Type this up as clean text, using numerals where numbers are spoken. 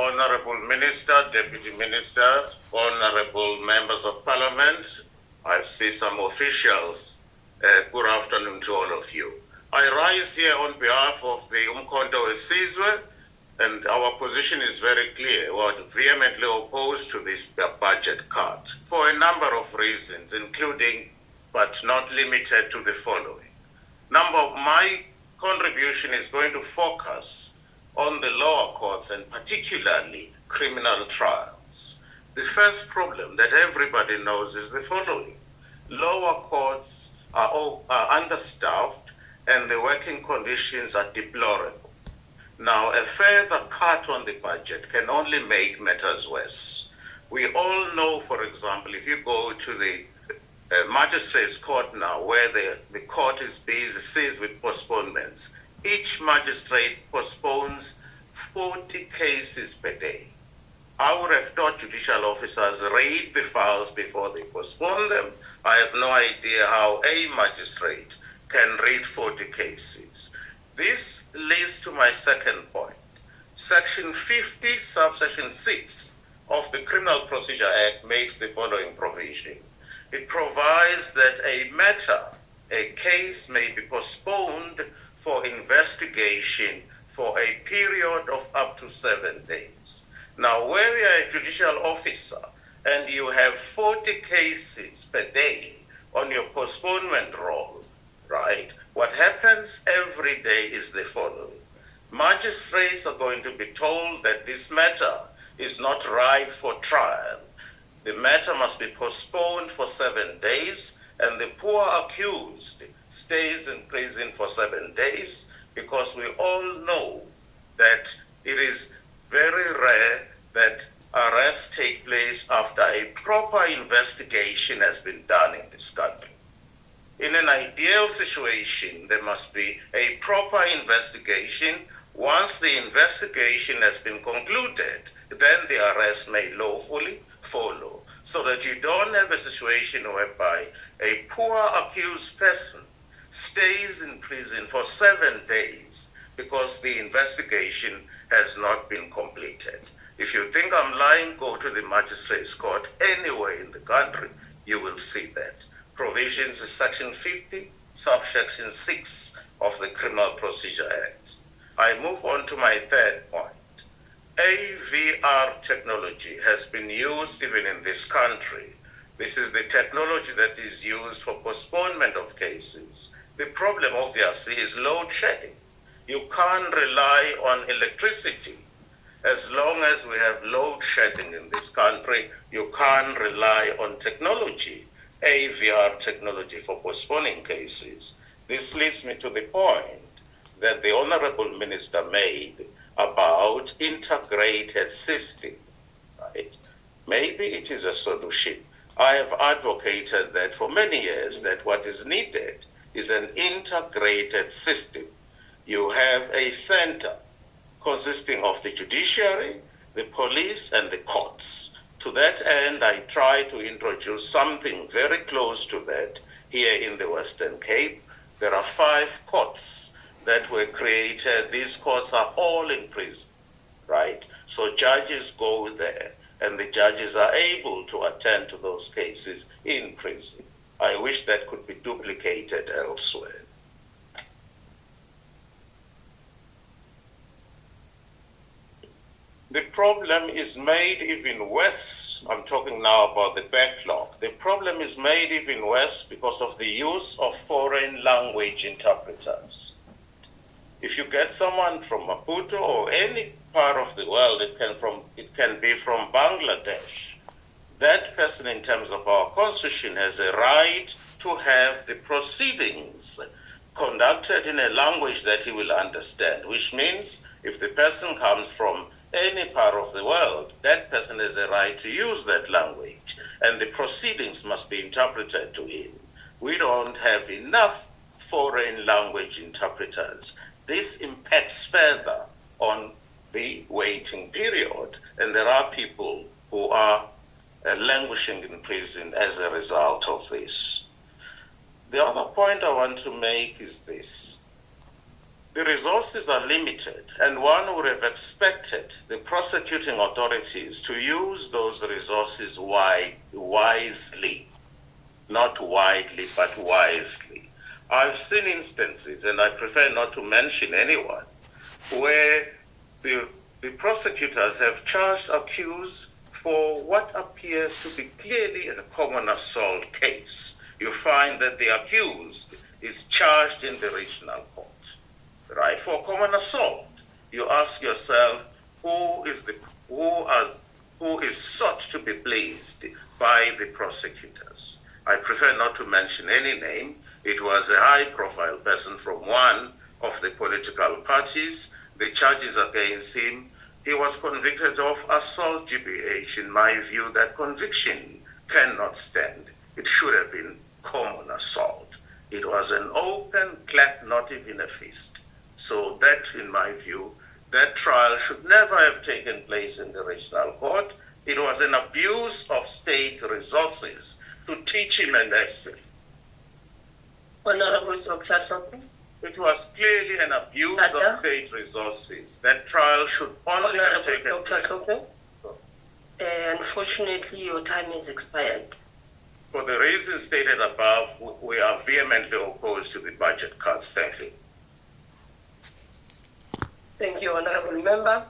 Honorable Minister, Deputy Minister, Honorable Members of Parliament, I see some officials. Good afternoon to all of you. I rise here on behalf of the Umkhonto weSizwe, and our position is very clear. We are vehemently opposed to this budget cut for a number of reasons, including but not limited to the following. My contribution is going to focus on the lower courts and particularly criminal trials. The first problem that everybody knows is the following. Lower courts are understaffed and the working conditions are deplorable. Now, a further cut on the budget can only make matters worse. We all know, for example, if you go to the magistrates' court now, where the court is busy, seized with postponements, each magistrate postpones 40 cases per day. I would have thought judicial officers read the files before they postpone them. I have no idea how a magistrate can read 40 cases. This leads to my second point. Section 50, subsection 6 of the Criminal Procedure Act makes the following provision. It provides that a case may be postponed for investigation for a period of up to 7 days. Now, where you are a judicial officer and you have 40 cases per day on your postponement roll, right? What happens every day is the following. Magistrates are going to be told that this matter is not ripe for trial. The matter must be postponed for 7 days, and the poor accused stays in prison for 7 days, because we all know that it is very rare that arrests take place after a proper investigation has been done in this country. In an ideal situation, there must be a proper investigation. Once the investigation has been concluded, then the arrest may lawfully follow, so that you don't have a situation whereby a poor accused person stays in prison for 7 days because the investigation has not been completed. If you think I'm lying, go to the magistrate's court anywhere in the country, you will see that. Provisions is section 50, subsection 6 of the Criminal Procedure Act. I move on to my third point. AVR technology has been used even in this country. This is the technology that is used for postponement of cases. The problem, obviously, is load shedding. You can't rely on electricity. As long as we have load shedding in this country, you can't rely on technology, AVR technology, for postponing cases. This leads me to the point that the Honorable Minister made about integrated system, right? Maybe it is a solution. I have advocated that for many years, that what is needed is an integrated system. You have a center consisting of the judiciary, the police, and the courts. To that end, I try to introduce something very close to that here in the Western Cape. There are 5 courts that were created. These courts are all in prison, right? So judges go there, and the judges are able to attend to those cases in prison. I wish that could be duplicated elsewhere. The problem is made even worse. I'm talking now about the backlog. The problem is made even worse because of the use of foreign language interpreters. If you get someone from Maputo or any part of the world, it can be from Bangladesh. That person, in terms of our constitution, has a right to have the proceedings conducted in a language that he will understand, which means if the person comes from any part of the world, that person has a right to use that language, and the proceedings must be interpreted to him. We don't have enough foreign language interpreters. This impacts further on the waiting period, and there are people who are languishing in prison as a result of this. The other point I want to make is this. The resources are limited, and one would have expected the prosecuting authorities to use those resources wisely, not widely, but wisely. I've seen instances, and I prefer not to mention anyone, where the prosecutors have charged accused for what appears to be clearly a common assault case. You find that the accused is charged in the regional court, right? For common assault, you ask yourself, who is sought to be pleased by the prosecutors? I prefer not to mention any name. It was a high-profile person from one of the political parties. The charges against him, he was convicted of assault GBH. In my view, that conviction cannot stand. It should have been common assault. It was an open clap, not even a fist. So that, in my view, that trial should never have taken place in the regional court. It was an abuse of state resources to teach him a lesson. Honorable Dr. Hlophe. It was clearly an abuse of state resources. That trial should only have taken Dr. Hlophe. Unfortunately, your time has expired. For the reasons stated above, we are vehemently opposed to the budget cuts. Thank you. Thank you, Honorable Member.